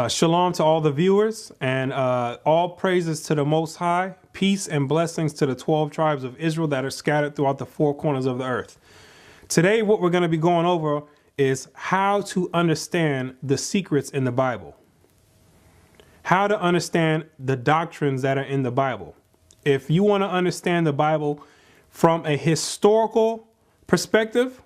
Shalom to all the viewers, and all praises to the Most High. Peace and blessings to the 12 tribes of Israel that are scattered throughout the four corners of the earth. Today, what we're going to be going over is how to understand the secrets in the Bible. How to understand the doctrines that are in the Bible. If you want to understand the Bible from a historical perspective,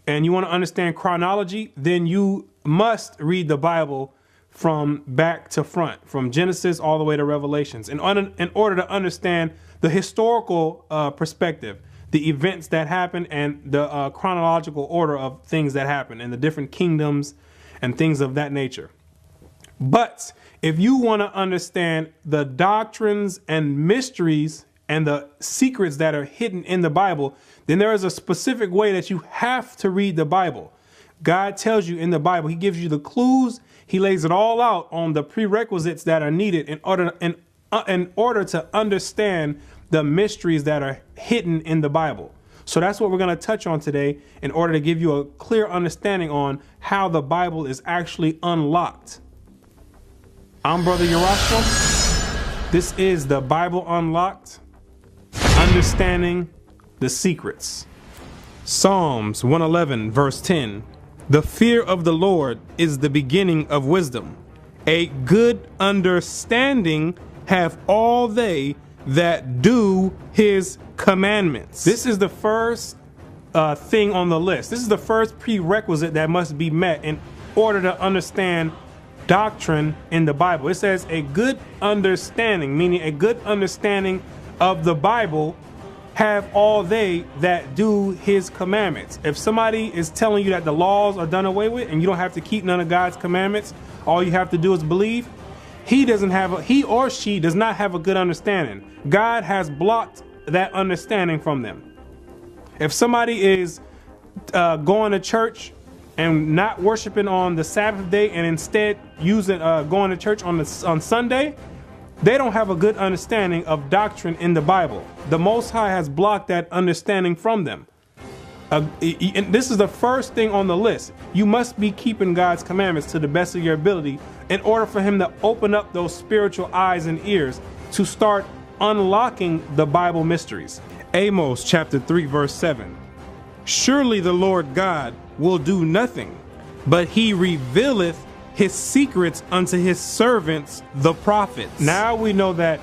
and you want to understand chronology, then you must read the Bible from back to front, from Genesis all the way to Revelations, in order to understand the historical perspective, the events that happen, and the chronological order of things that happen, and the different kingdoms and things of that nature. But if you want to understand the doctrines and mysteries and the secrets that are hidden in the Bible, then there is a specific way that you have to read the Bible. God tells you in the Bible, he gives you the clues. He lays it all out on the prerequisites that are needed in order to understand the mysteries that are hidden in the Bible. So that's what we're going to touch on today in order to give you a clear understanding on how the Bible is actually unlocked. I'm Brother YAHUAH'S. This is the Bible Unlocked, understanding the secrets. Psalms 111 verse 10. The fear of the Lord is the beginning of wisdom. A good understanding have all they that do his commandments. This is the first thing on the list. This is the first prerequisite that must be met in order to understand doctrine in the Bible. It says a good understanding, meaning a good understanding of the Bible have all they that do his commandments. If somebody is telling you that the laws are done away with and you don't have to keep none of God's commandments, all you have to do is believe, he or she does not have a good understanding. God has blocked that understanding from them. If somebody is going to church and not worshiping on the Sabbath day and instead going to church on Sunday, they don't have a good understanding of doctrine in the Bible. The Most High has blocked that understanding from them. And this is the first thing on the list. You must be keeping God's commandments to the best of your ability in order for him to open up those spiritual eyes and ears to start unlocking the Bible mysteries. Amos chapter 3 verse 7. Surely the Lord God will do nothing, but he revealeth his secrets unto his servants, the prophets. Now we know that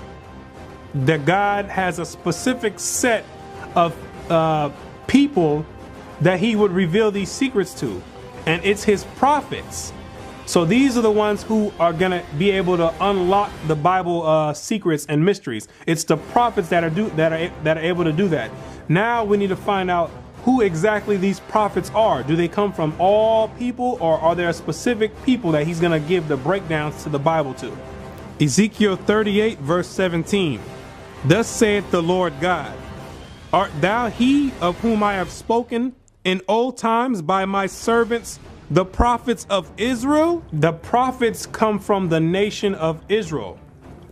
God has a specific set of people that he would reveal these secrets to, and it's his prophets. So these are the ones who are going to be able to unlock the Bible secrets and mysteries. It's the prophets that are able to do that. Now we need to find out who exactly these prophets are. Do they come from all people, or are there specific people that he's going to give the breakdowns to the Bible to? Ezekiel 38 verse 17. Thus saith the Lord God, art thou he of whom I have spoken in old times by my servants, the prophets of Israel? The prophets come from the nation of Israel,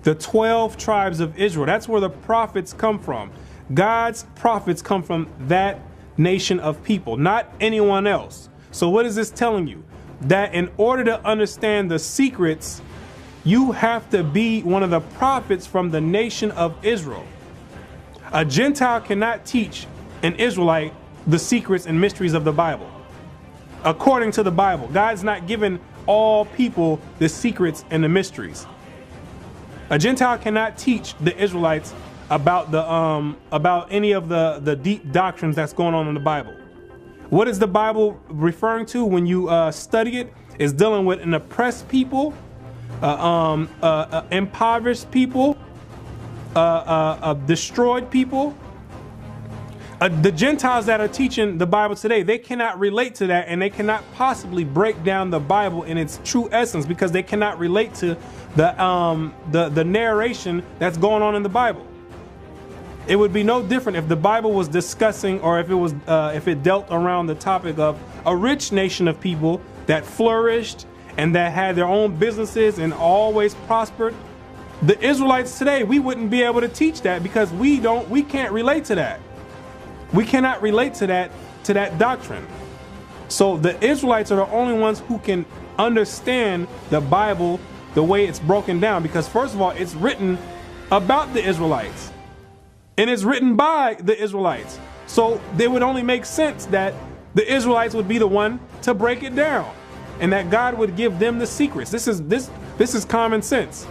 the 12 tribes of Israel. That's where the prophets come from. God's prophets come from that nation of people, not anyone else. So what is this telling you? That in order to understand the secrets, you have to be one of the prophets from the nation of Israel. A Gentile cannot teach an Israelite the secrets and mysteries of the Bible. According to the Bible, God's not given all people the secrets and the mysteries. A Gentile cannot teach the Israelites about any of the deep doctrines that's going on in the Bible. What is the Bible referring to when you study it? It's dealing with an oppressed people, impoverished people, destroyed people. The Gentiles that are teaching the Bible today, they cannot relate to that, and they cannot possibly break down the Bible in its true essence because they cannot relate to the narration that's going on in the Bible. It would be no different if the Bible was discussing, or if it dealt around the topic of a rich nation of people that flourished and that had their own businesses and always prospered. The Israelites today, we wouldn't be able to teach that because we can't relate to that. We cannot relate to that doctrine. So the Israelites are the only ones who can understand the Bible the way it's broken down, because first of all, it's written about the Israelites and it's written by the Israelites. So it would only make sense that the Israelites would be the one to break it down and that God would give them the secrets. This is common sense.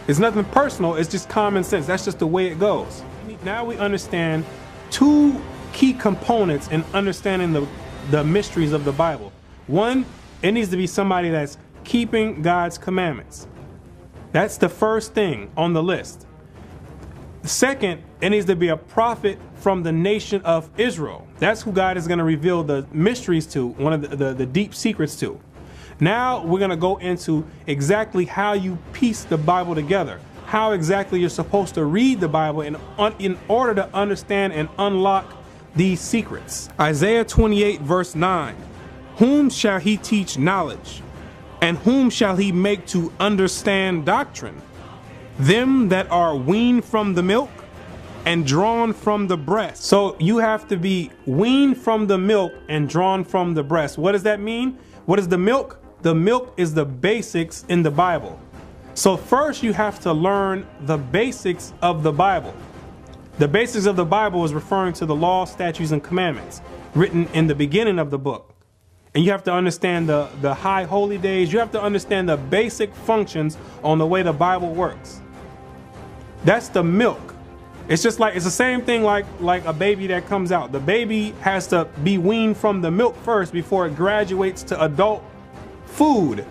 It's nothing personal. It's just common sense. That's just the way it goes. Now we understand two key components in understanding the mysteries of the Bible. One, it needs to be somebody that's keeping God's commandments. That's the first thing on the list. Second, it needs to be a prophet from the nation of Israel. That's who God is going to reveal the mysteries to, one of the deep secrets to. Now we're going to go into exactly how you piece the Bible together, how exactly you're supposed to read the Bible in order to understand and unlock these secrets. Isaiah 28 verse 9. Whom shall he teach knowledge? And whom shall he make to understand doctrine? Them that are weaned from the milk and drawn from the breast. So you have to be weaned from the milk and drawn from the breast. What does that mean? What is the milk? The milk is the basics in the Bible. So first you have to learn the basics of the Bible. The basics of the Bible is referring to the law, statutes, and commandments written in the beginning of the book. And you have to understand the high holy days. You have to understand the basic functions on the way the Bible works. That's the milk. It's just like, it's the same thing like a baby that comes out. The baby has to be weaned from the milk first before it graduates to adult food.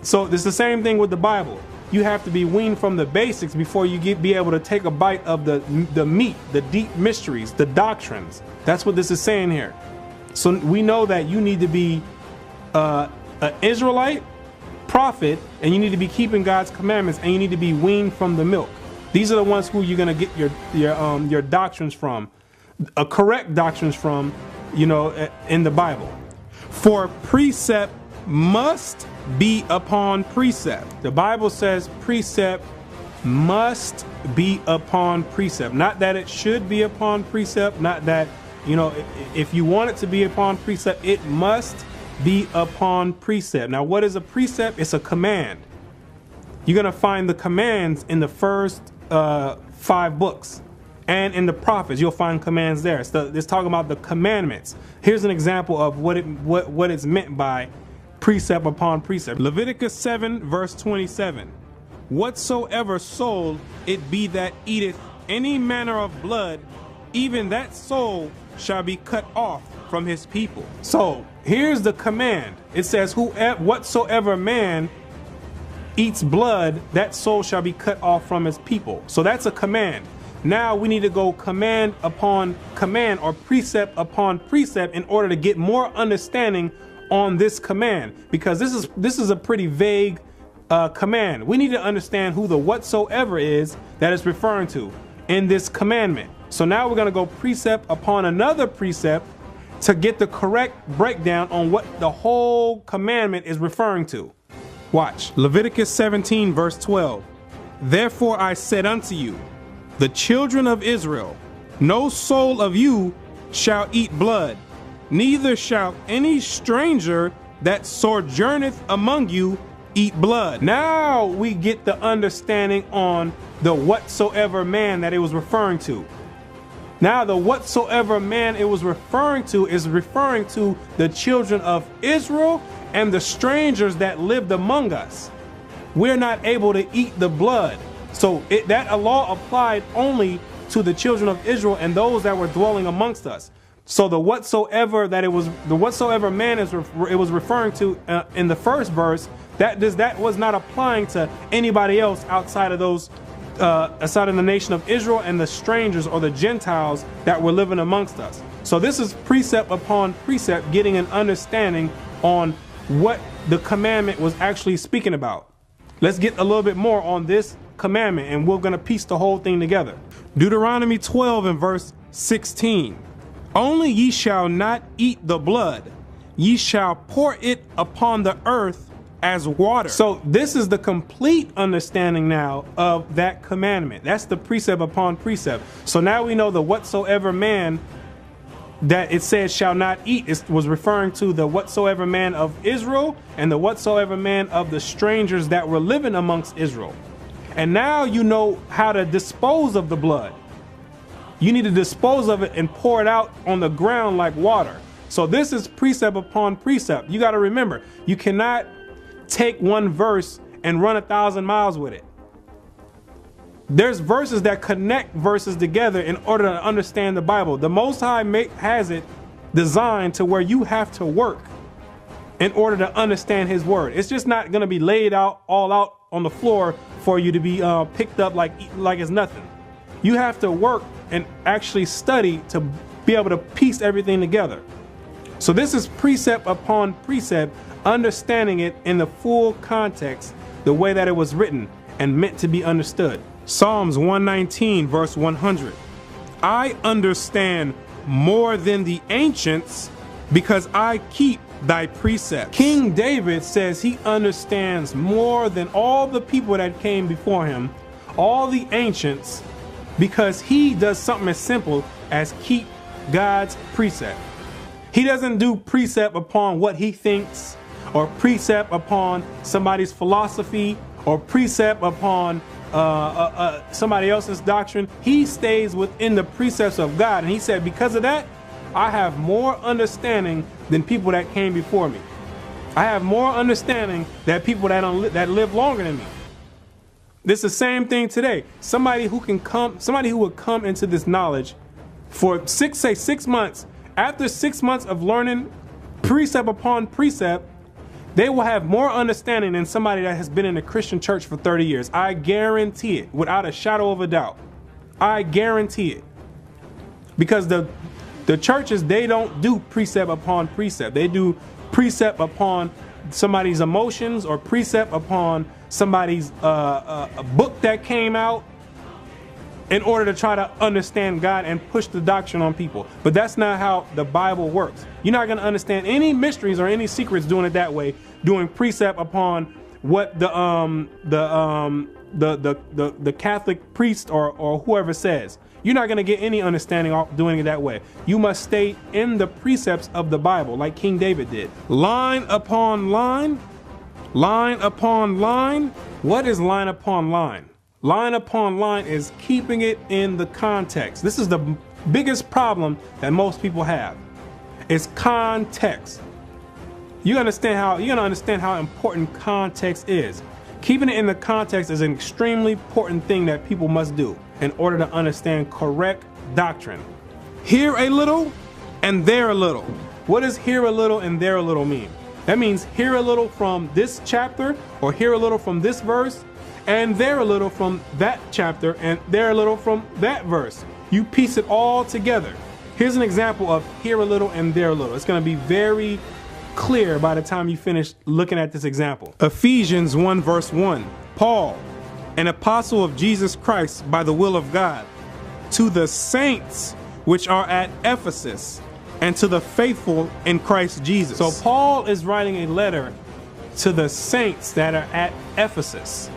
So it's the same thing with the Bible. You have to be weaned from the basics before you be able to take a bite of the meat, the deep mysteries, the doctrines. That's what this is saying here. So we know that you need to be an Israelite prophet, and you need to be keeping God's commandments, and you need to be weaned from the milk. These are the ones who you're going to get your doctrines from, correct doctrines from, in the Bible. For precept must be upon precept. The Bible says precept must be upon precept. Not that it should be upon precept, not that, if you want it to be upon precept, it must be upon precept. Now, what is a precept? It's a command. You're going to find the commands in the first 5 books, and in the prophets you'll find commands there. It's talking about the commandments. Here's an example of what it's meant by precept upon precept. Leviticus 7 verse 27. Whatsoever soul it be that eateth any manner of blood, even that soul shall be cut off from his people. So here's the command. It says, whatsoever man eats blood, that soul shall be cut off from his people. So that's a command. Now we need to go command upon command, or precept upon precept, in order to get more understanding on this command, because this is a pretty vague command. We need to understand who the whatsoever is that it's referring to in this commandment. So now we're going to go precept upon another precept to get the correct breakdown on what the whole commandment is referring to. Watch. Leviticus 17 verse 12. Therefore I said unto you, the children of Israel, no soul of you shall eat blood, neither shall any stranger that sojourneth among you eat blood. Now we get the understanding on the whatsoever man that it was referring to. Now the whatsoever man it was referring to is referring to the children of Israel and the strangers that lived among us. We're not able to eat the blood. So that law applied only to the children of Israel and those that were dwelling amongst us. So the whatsoever man it was referring to in the first verse, that was not applying to anybody else outside of those outside of the nation of Israel and the strangers or the Gentiles that were living amongst us. So this is precept upon precept, getting an understanding on what the commandment was actually speaking about. Let's get a little bit more on this commandment, and we're going to piece the whole thing together. Deuteronomy 12 and verse 16. Only ye shall not eat the blood, ye shall pour it upon the earth as water. So this is the complete understanding now of that commandment. That's the precept upon precept. So now we know the whatsoever man that it says shall not eat, it was referring to the whatsoever man of Israel and the whatsoever man of the strangers that were living amongst Israel. And now you know how to dispose of the blood. You need to dispose of it and pour it out on the ground like water. So this is precept upon precept. You got to remember, you cannot take one verse and run 1,000 miles with it. There's verses that connect verses together in order to understand the Bible. The Most High has it designed to where you have to work in order to understand his word. It's just not going to be laid out all out on the floor for you to be picked up like it's nothing. You have to work and actually study to be able to piece everything together. So this is precept upon precept, understanding it in the full context, the way that it was written and meant to be understood. Psalms 119 verse 100. I understand more than the ancients because I keep thy precepts. King David says he understands more than all the people that came before him, all the ancients, because he does something as simple as keep God's precept. He doesn't do precept upon what he thinks, or precept upon somebody's philosophy, or precept upon somebody else's doctrine. He stays within the precepts of God. And he said, because of that, I have more understanding than people that came before me. I have more understanding than people that live longer than me. This is the same thing today. Somebody who would come into this knowledge for 6 months, after 6 months of learning precept upon precept, they will have more understanding than somebody that has been in a Christian church for 30 years. I guarantee it, without a shadow of a doubt. I guarantee it. Because the churches, they don't do precept upon precept. They do precept upon somebody's emotions or precept upon somebody's a book that came out in order to try to understand God and push the doctrine on people. But that's not how the Bible works. You're not going to understand any mysteries or any secrets doing it that way, doing precept upon what the Catholic priest or whoever says. You're not going to get any understanding doing it that way. You must stay in the precepts of the Bible like King David did. Line upon line, line upon line. What is line upon line? Line upon line is keeping it in the context. This is the biggest problem that most people have. It's context. You're gonna understand how important context is. Keeping it in the context is an extremely important thing that people must do in order to understand correct doctrine. Here a little and there a little. What does here a little and there a little mean? That means here a little from this chapter, or here a little from this verse, and there a little from that chapter, and there a little from that verse. You piece it all together. Here's an example of here a little and there a little. It's going to be very clear by the time you finish looking at this example. Ephesians 1 verse 1. Paul, an apostle of Jesus Christ by the will of God, to the saints which are at Ephesus, and to the faithful in Christ Jesus. So Paul is writing a letter to the saints that are at Ephesus.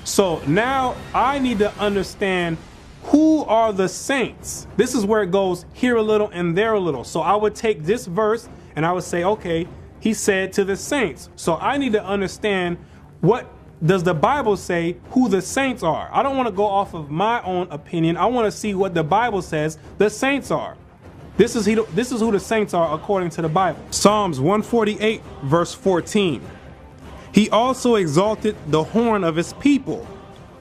So now I need to understand who are the saints. This is where it goes here a little and there a little. So I would take this verse and I would say, okay, he said to the saints. So I need to understand, what does the Bible say who the saints are? I don't want to go off of my own opinion. I want to see what the Bible says the saints are. This is who the saints are according to the Bible. Psalms 148 verse 14. He also exalted the horn of his people,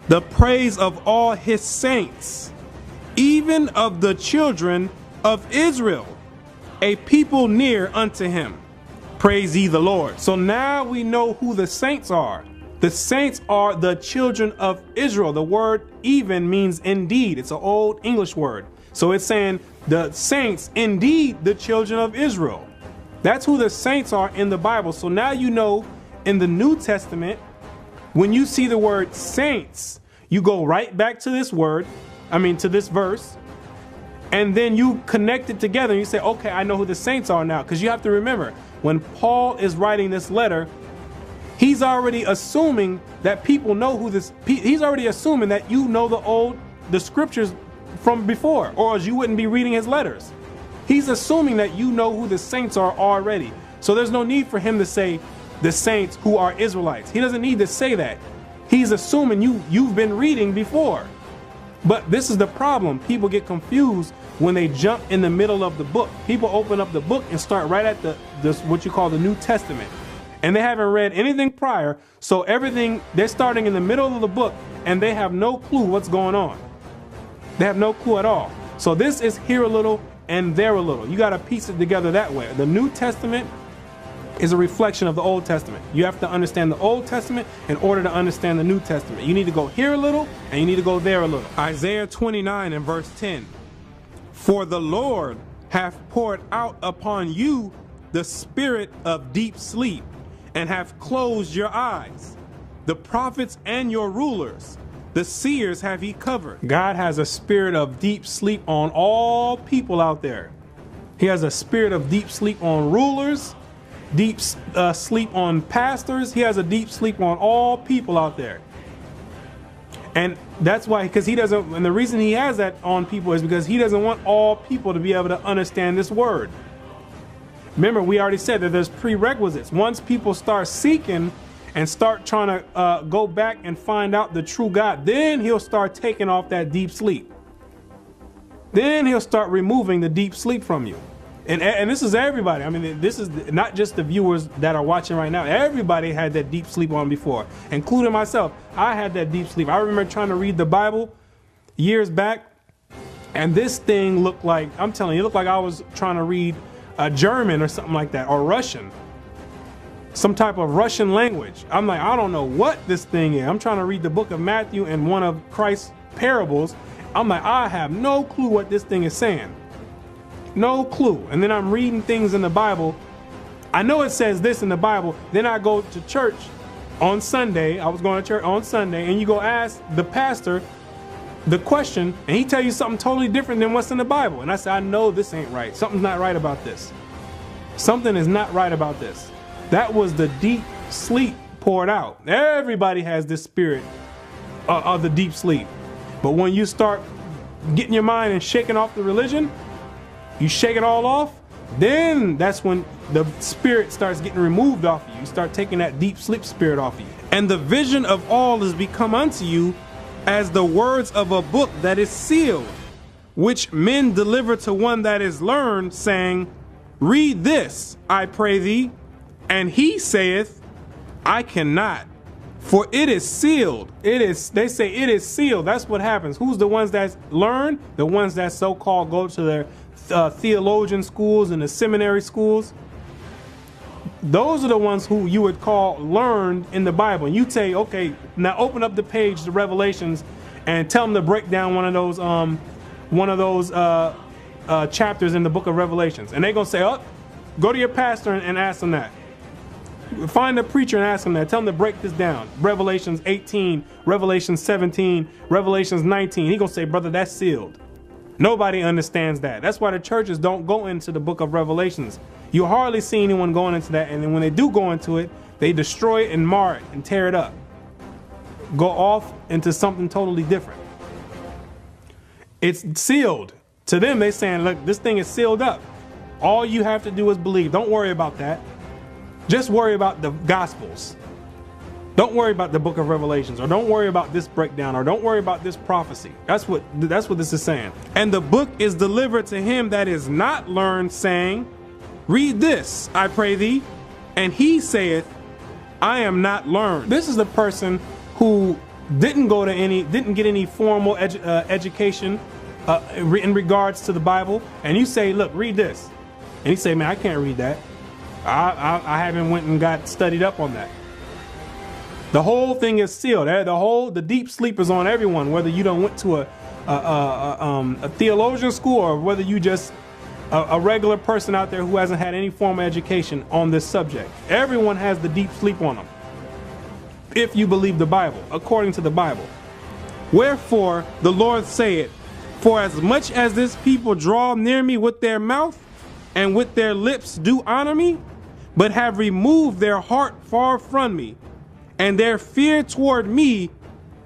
the praise of all his saints, even of the children of Israel, a people near unto him. Praise ye the Lord. So now we know who the saints are. The saints are the children of Israel. The word even means indeed. It's an old English word. So it's saying the saints, indeed the children of Israel. That's who the saints are in the Bible. So now you know, in the New Testament, when you see the word saints, you go right back to this word, to this verse, and then you connect it together and you say, okay, I know who the saints are now. Because you have to remember, when Paul is writing this letter, he's already assuming that people know who he's already assuming that you know the scriptures from before, or else you wouldn't be reading his letters. He's assuming that you know who the saints are already. So there's no need for him to say the saints who are Israelites. He doesn't need to say that. He's assuming you've been reading before. But this is the problem. People get confused when they jump in the middle of the book. People open up the book and start right at what you call the New Testament. And they haven't read anything prior. So everything, they're starting in the middle of the book and they have no clue what's going on. They have no clue at all. So this is here a little and there a little. You got to piece it together that way. The New Testament is a reflection of the Old Testament. You have to understand the Old Testament in order to understand the New Testament. You need to go here a little and you need to go there a little. Isaiah 29 and verse 10. For the Lord hath poured out upon you the spirit of deep sleep, and hath closed your eyes. The prophets and your rulers, the seers have he covered. God has a spirit of deep sleep on all people out there. He has a spirit of deep sleep on rulers, deep sleep on pastors. He has a deep sleep on all people out there. And that's why, because he doesn't, and the reason he has that on people is because he doesn't want all people to be able to understand this word. Remember, we already said that there's prerequisites. Once people start seeking and start trying to go back and find out the true God, then he'll start taking off that deep sleep. Then he'll start removing the deep sleep from you. And this is everybody. I mean, this is not just the viewers that are watching right now. Everybody had that deep sleep on before, including myself. I had that deep sleep. I remember trying to read the Bible years back, and this thing looked like, I'm telling you, it looked like I was trying to read German or something like that, or Russian, some type of Russian language. I'm like, I don't know what this thing is. I'm trying to read the book of Matthew and one of Christ's parables. I'm like, I have no clue what this thing is saying. No clue. And then I'm reading things in the Bible. I know it says this in the Bible. Then I go to church on Sunday. I was going to church on Sunday, and you go ask the pastor the question, and he tell you something totally different than what's in the Bible. And I said, I know this ain't right. Something's not right about this. Something is not right about this. That was the deep sleep poured out. Everybody has this spirit of the deep sleep. But when you start getting your mind and shaking off the religion, you shake it all off, then that's when the spirit starts getting removed off of you. You start taking that deep sleep spirit off of you. And the vision of all is become unto you as the words of a book that is sealed, which men deliver to one that is learned, saying, read this, I pray thee. And he saith, I cannot, for it is sealed. It is, they say it is sealed. That's what happens. Who's the ones that learn? The ones that so-called go to their theologian schools and the seminary schools. Those are the ones who you would call learned in the Bible. And you say, okay, now open up the page to Revelations and tell them to break down one of those chapters in the book of Revelations. And they're going to say, oh, go to your pastor and ask them that. Find a preacher and ask them that. Tell them to break this down. Revelations 18, Revelations 17, Revelations 19. He's going to say, brother, that's sealed. Nobody understands that. That's why the churches don't go into the book of Revelations. You hardly see anyone going into that. And then when they do go into it, they destroy it and mar it and tear it up. Go off into something totally different. It's sealed. To them, they're saying, look, this thing is sealed up. All you have to do is believe. Don't worry about that. Just worry about the Gospels. Don't worry about the book of Revelations, or don't worry about this breakdown, or don't worry about this prophecy. That's what this is saying. And the book is delivered to him that is not learned, saying, read this, I pray thee. And he saith, I am not learned. This is the person who didn't get any formal education in regards to the Bible. And you say, look, read this. And he say, man, I can't read that. I haven't went and got studied up on that. The whole thing is sealed. The deep sleep is on everyone, whether you don't went to a theologian school or whether you just a regular person out there who hasn't had any formal education on this subject. Everyone has the deep sleep on them, if you believe the Bible, according to the Bible. Wherefore the Lord saith, for as much as this people draw near me with their mouth and with their lips do honor me, but have removed their heart far from me, and their fear toward me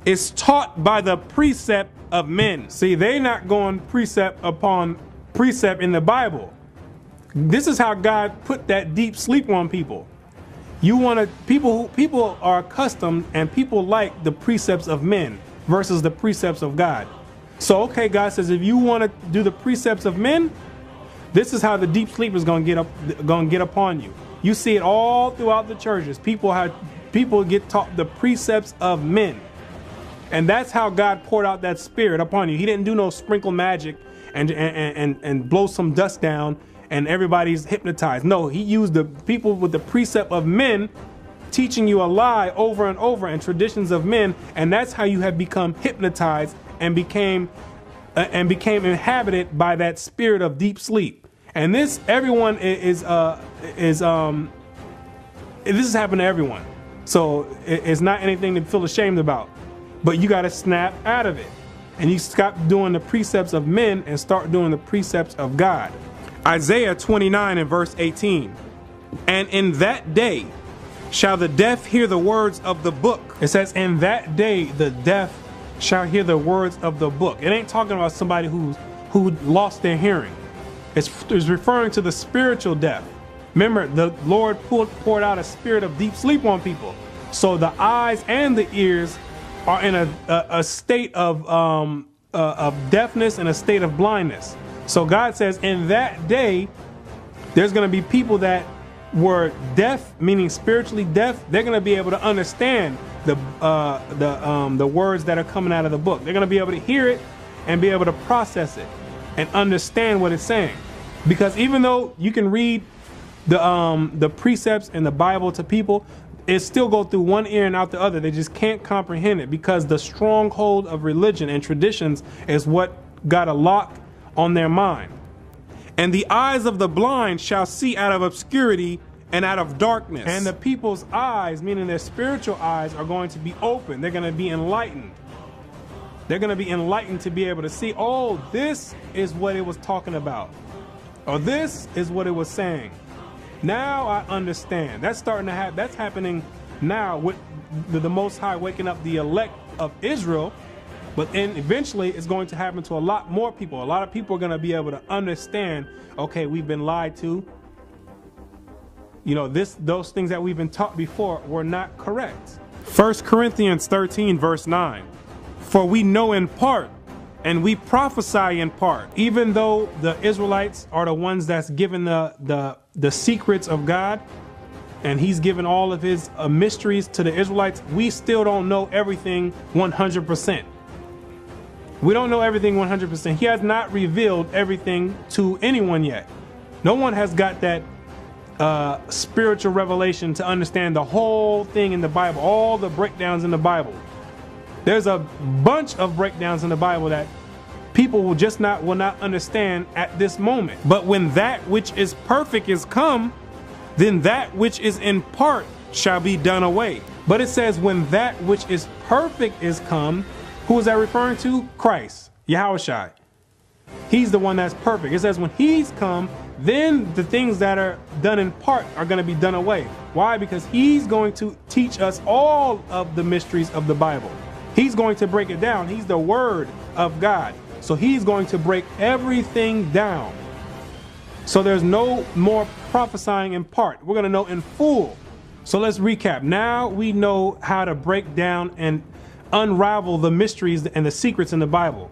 is taught by the precept of men. See, they not going precept upon precept in the Bible. This is how God put that deep sleep on people. You want to, people are accustomed and people like the precepts of men versus the precepts of God. So, okay, God says, if you want to do the precepts of men, this is how the deep sleep is going to get upon you. You see it all throughout the churches. People get taught the precepts of men. And that's how God poured out that spirit upon you. He didn't do no sprinkle magic and blow some dust down and everybody's hypnotized. No, he used the people with the precept of men teaching you a lie over and over and traditions of men. And that's how you have become hypnotized and became inhabited by that spirit of deep sleep. And this, everyone this has happened to everyone. So it's not anything to feel ashamed about, but you got to snap out of it and you stop doing the precepts of men and start doing the precepts of God. Isaiah 29 and verse 18. And in that day shall the deaf hear the words of the book. It says, in that day, the deaf shall hear the words of the book. It ain't talking about somebody who lost their hearing. It's referring to the spiritual deaf. Remember, the Lord poured out a spirit of deep sleep on people. So the eyes and the ears are in a state of deafness and a state of blindness. So God says in that day, there's going to be people that were deaf, meaning spiritually deaf. They're going to be able to understand the words that are coming out of the book. They're going to be able to hear it and be able to process it and understand what it's saying. Because even though you can read the precepts in the Bible to people, it still go through one ear and out the other. They just can't comprehend it because the stronghold of religion and traditions is what got a lock on their mind. And the eyes of the blind shall see out of obscurity and out of darkness. And the people's eyes, meaning their spiritual eyes, are going to be open. They're going to be enlightened. They're going to be enlightened to be able to see, oh, this is what it was talking about. Or this is what it was saying. Now I understand. That's starting to happen. That's happening now with the Most High waking up the elect of Israel. But then eventually it's going to happen to a lot more people. A lot of people are going to be able to understand, okay, we've been lied to. You know, those things that we've been taught before were not correct. 1 Corinthians 13 verse 9. For we know in part and we prophesy in part. Even though the Israelites are the ones that's given the secrets of God, and he's given all of his mysteries to the Israelites, we still don't know everything 100%. We don't know everything 100%. He has not revealed everything to anyone yet. No one has got that spiritual revelation to understand the whole thing in the Bible, all the breakdowns in the Bible. There's a bunch of breakdowns in the Bible that people will not understand at this moment. But when that which is perfect is come, then that which is in part shall be done away. But it says when that which is perfect is come, who is that referring to? Christ, YAHUAH'S. He's the one that's perfect. It says when he's come, then the things that are done in part are going to be done away. Why? Because he's going to teach us all of the mysteries of the Bible. He's going to break it down. He's the word of God. So he's going to break everything down. So there's no more prophesying in part. We're going to know in full. So let's recap. Now we know how to break down and unravel the mysteries and the secrets in the Bible.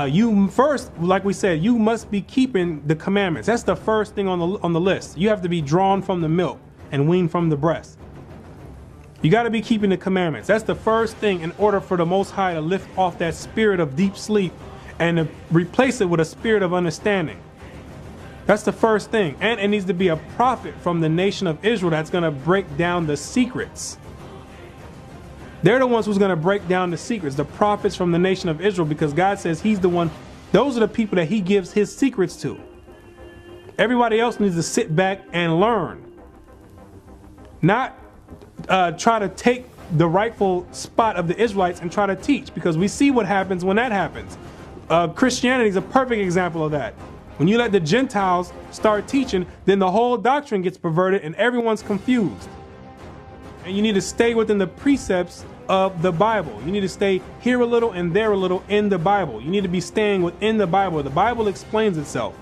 You first, like we said, you must be keeping the commandments. That's the first thing on the list. You have to be drawn from the milk and weaned from the breast. You got to be keeping the commandments. That's the first thing in order for the Most High to lift off that spirit of deep sleep and to replace it with a spirit of understanding. That's the first thing. And it needs to be a prophet from the nation of Israel that's going to break down the secrets. They're the ones who's going to break down the secrets, the prophets from the nation of Israel, because God says he's the one. Those are the people that he gives his secrets to. Everybody else needs to sit back and learn. Not try to take the rightful spot of the Israelites and try to teach, because we see what happens when that happens. Christianity is a perfect example of that. When you let the Gentiles start teaching, then the whole doctrine gets perverted and everyone's confused. And you need to stay within the precepts of the Bible. You need to stay here a little and there a little in the Bible. You need to be staying within the Bible. The Bible explains itself.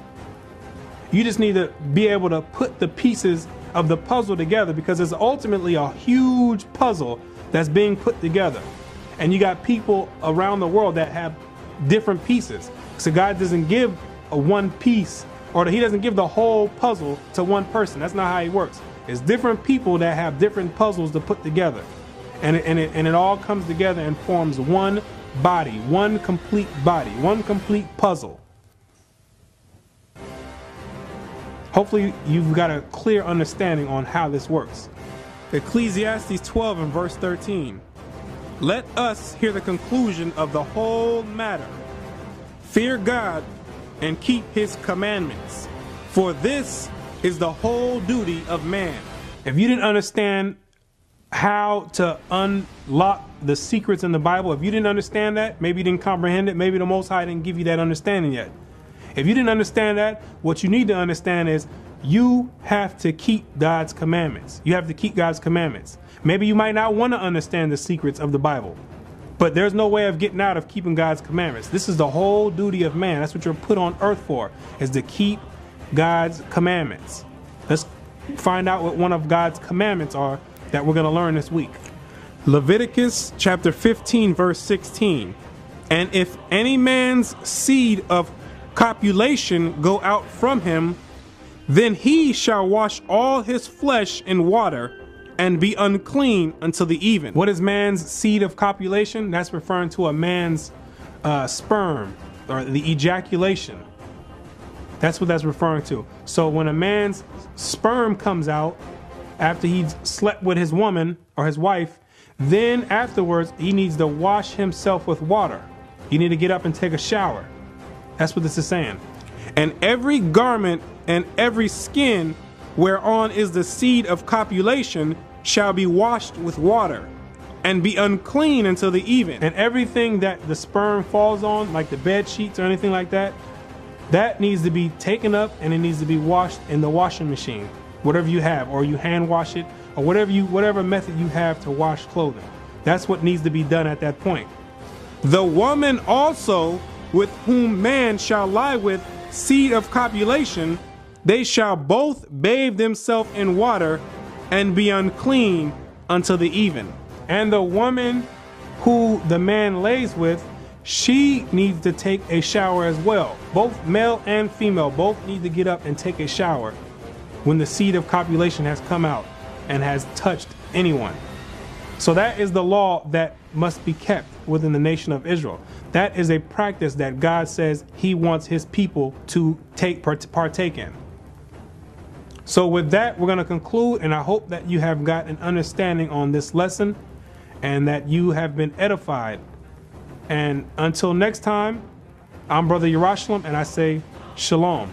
You just need to be able to put the pieces of the puzzle together, because it's ultimately a huge puzzle that's being put together. And you got people around the world that have different pieces. So God doesn't give a one piece, or he doesn't give the whole puzzle to one person. That's not how he works. It's different people that have different puzzles to put together. And it all comes together and forms one body, one complete body, one complete puzzle. Hopefully you've got a clear understanding on how this works. Ecclesiastes 12 and verse 13. Let us hear the conclusion of the whole matter. Fear God and keep his commandments, for this is the whole duty of man. If you didn't understand how to unlock the secrets in the Bible, if you didn't understand that, maybe you didn't comprehend it, maybe the Most High didn't give you that understanding yet. If you didn't understand that, what you need to understand is you have to keep God's commandments. You have to keep God's commandments. Maybe you might not want to understand the secrets of the Bible, but there's no way of getting out of keeping God's commandments. This is the whole duty of man. That's what you're put on earth for, is to keep God's commandments. Let's find out what one of God's commandments are that we're going to learn this week. Leviticus chapter 15 verse 16. And if any man's seed of copulation go out from him, then he shall wash all his flesh in water and be unclean until the even. What is man's seed of copulation? That's referring to a man's sperm, or the ejaculation. That's what that's referring to. So when a man's sperm comes out after he's slept with his woman or his wife, then afterwards he needs to wash himself with water. You need to get up and take a shower. That's what this is saying. And every garment and every skin whereon is the seed of copulation shall be washed with water and be unclean until the even. And everything that the sperm falls on, like the bed sheets or anything like that, that needs to be taken up and it needs to be washed in the washing machine, whatever you have, or you hand wash it, or whatever method you have to wash clothing. That's what needs to be done at that point. The woman also with whom man shall lie with seed of copulation, they shall both bathe themselves in water and be unclean until the even. And the woman who the man lays with, she needs to take a shower as well. Both male and female both need to get up and take a shower when the seed of copulation has come out and has touched anyone. So that is the law that must be kept within the nation of Israel. That is a practice that God says he wants his people to partake in. So with that, we're going to conclude, and I hope that you have got an understanding on this lesson and that you have been edified. And until next time, I'm Brother Yerushalayim, and I say shalom.